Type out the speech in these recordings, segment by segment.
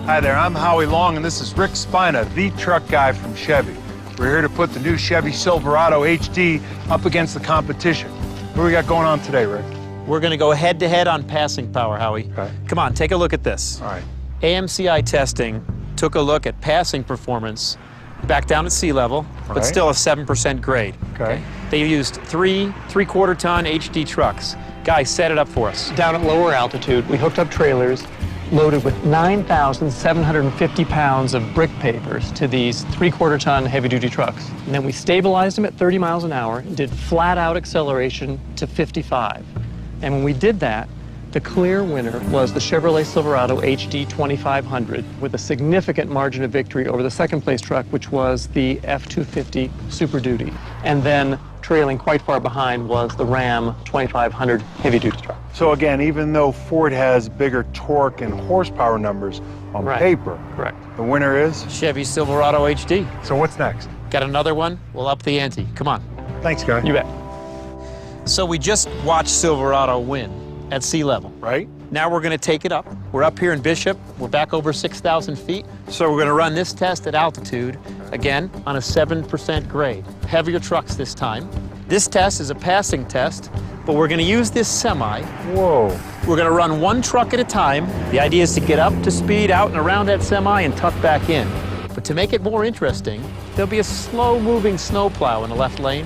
Hi there, I'm Howie Long, and this is Rick Spina, the truck guy from Chevy. We're here to put the new Chevy Silverado HD up against the competition. What do we got going on today, Rick? We're going to go head-to-head on passing power, Howie. Okay. Come on, take a look at this. All right. AMCI testing took a look at passing performance back down at sea level, but Right. still a 7% grade. Okay. They used three 3/4-ton HD trucks. Guy, set it up for us. Down at lower altitude, we hooked up trailers loaded with 9,750 pounds of brick pavers to these 3/4-ton heavy-duty trucks. And then we stabilized them at 30 miles an hour and did flat-out acceleration to 55. And when we did that, the clear winner was the Chevrolet Silverado HD 2500 with a significant margin of victory over the second-place truck, which was the F250 Super Duty. And then trailing quite far behind was the Ram 2500 heavy-duty truck. So again, even though Ford has bigger torque and horsepower numbers on Right. paper, Correct. the winner is? Chevy Silverado HD. So what's next? Got another one? We'll up the ante. Come on. Thanks, guy. You bet. So we just watched Silverado win at sea level. Right? Now we're going to take it up. We're up here in Bishop. We're back over 6,000 feet. So we're going to run this test at altitude, again, on a 7% grade. Heavier trucks this time. This test is a passing test, but we're going to use this semi. Whoa. We're going to run one truck at a time. The idea is to get up to speed out and around that semi and tuck back in. But to make it more interesting, there'll be a slow-moving snowplow in the left lane.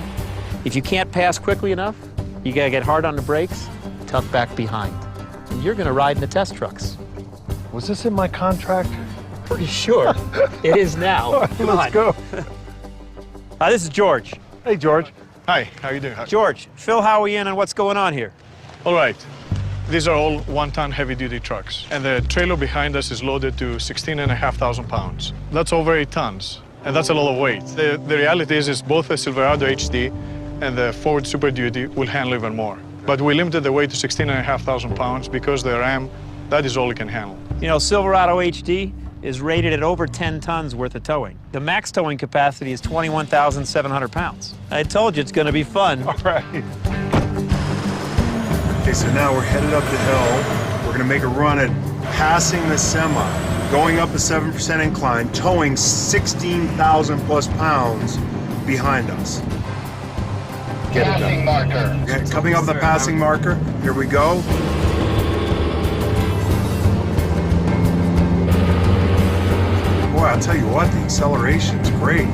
If you can't pass quickly enough, you got to get hard on the brakes, tuck back behind. And you're going to ride in the test trucks. Was this in my contract? Pretty sure it is now. All right, Come let's on. go. This is George. Hey, George. Hi, how you doing? George, fill Howie in on what's going on here. All right. These are all one-ton heavy-duty trucks, and the trailer behind us is loaded to 16,500 pounds. That's over 8 tons, and that's a lot of weight. The reality is both the Silverado HD and the Ford Super Duty will handle even more. But we limited the weight to 16,500 pounds because the Ram, that is all it can handle. You know, Silverado HD is rated at over 10 tons worth of towing. The max towing capacity is 21,700 pounds. I told you it's going to be fun. All right. Okay, so now we're headed up the hill. We're gonna make a run at passing the semi, going up a 7% incline, towing 16,000 plus pounds behind us. Get it done. Passing marker. Okay, coming up the passing marker. Here we go. Boy, I'll tell you what, the acceleration's great.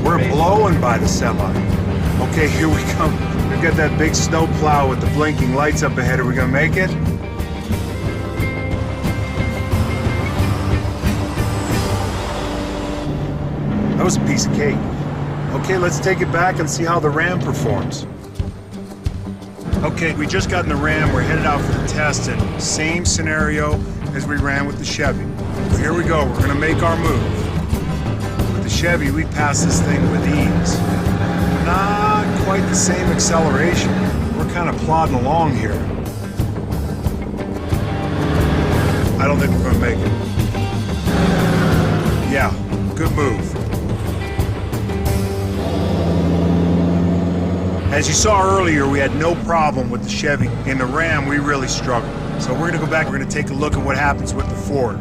We're blowing by the semi. Okay, here we come. We've got that big snow plow with the blinking lights up ahead. Are we gonna make it? That was a piece of cake. Okay, let's take it back and see how the Ram performs. Okay, we just got in the Ram. We're headed out for the test, and same scenario as we ran with the Chevy. So here we go. We're gonna make our move. With the Chevy, we pass this thing with ease. Not quite the same acceleration. We're kind of plodding along here. I don't think we're gonna make it. Yeah, good move. As you saw earlier, we had no problem with the Chevy. In the Ram, we really struggled. So we're gonna go back, we're gonna take a look at what happens with the Ford.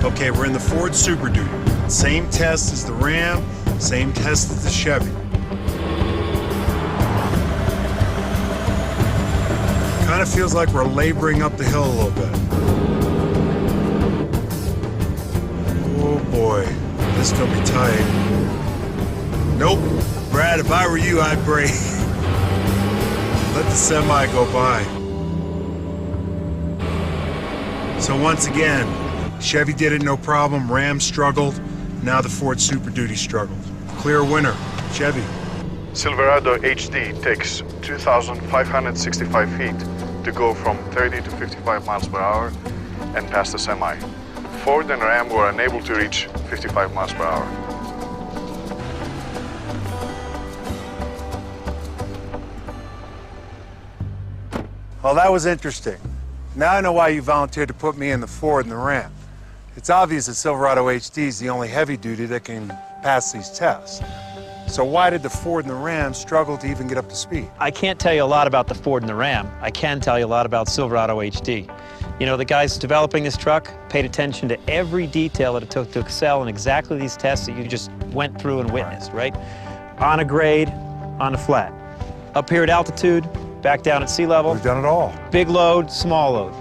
Okay, we're in the Ford Super Duty. Same test as the Ram, same test as the Chevy. Kind of feels like we're laboring up the hill a little bit. Oh boy, this is gonna be tight. Nope. Brad, if I were you, I'd brake. Let the semi go by. So once again, Chevy did it no problem, Ram struggled, now the Ford Super Duty struggled. Clear winner, Chevy. Silverado HD takes 2,565 feet to go from 30 to 55 miles per hour and pass the semi. Ford and Ram were unable to reach 55 miles per hour. Well, that was interesting. Now I know why you volunteered to put me in the Ford and the Ram. It's obvious that Silverado HD is the only heavy duty that can pass these tests. So why did the Ford and the Ram struggle to even get up to speed? I can't tell you a lot about the Ford and the Ram. I can tell you a lot about Silverado HD. You know, the guys developing this truck paid attention to every detail that it took to excel in exactly these tests that you just went through and witnessed, right? On a grade, on a flat. Up here at altitude, back down at sea level. We've done it all. Big load, small load.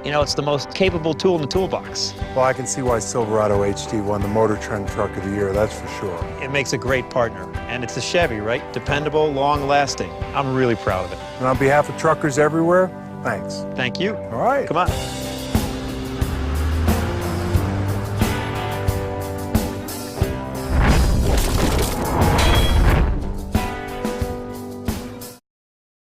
You know, it's the most capable tool in the toolbox. Well, I can see why Silverado HD won the Motor Trend Truck of the Year, that's for sure. It makes a great partner. And it's a Chevy, right? Dependable, long-lasting. I'm really proud of it. And on behalf of truckers everywhere, thanks. Thank you. All right. Come on.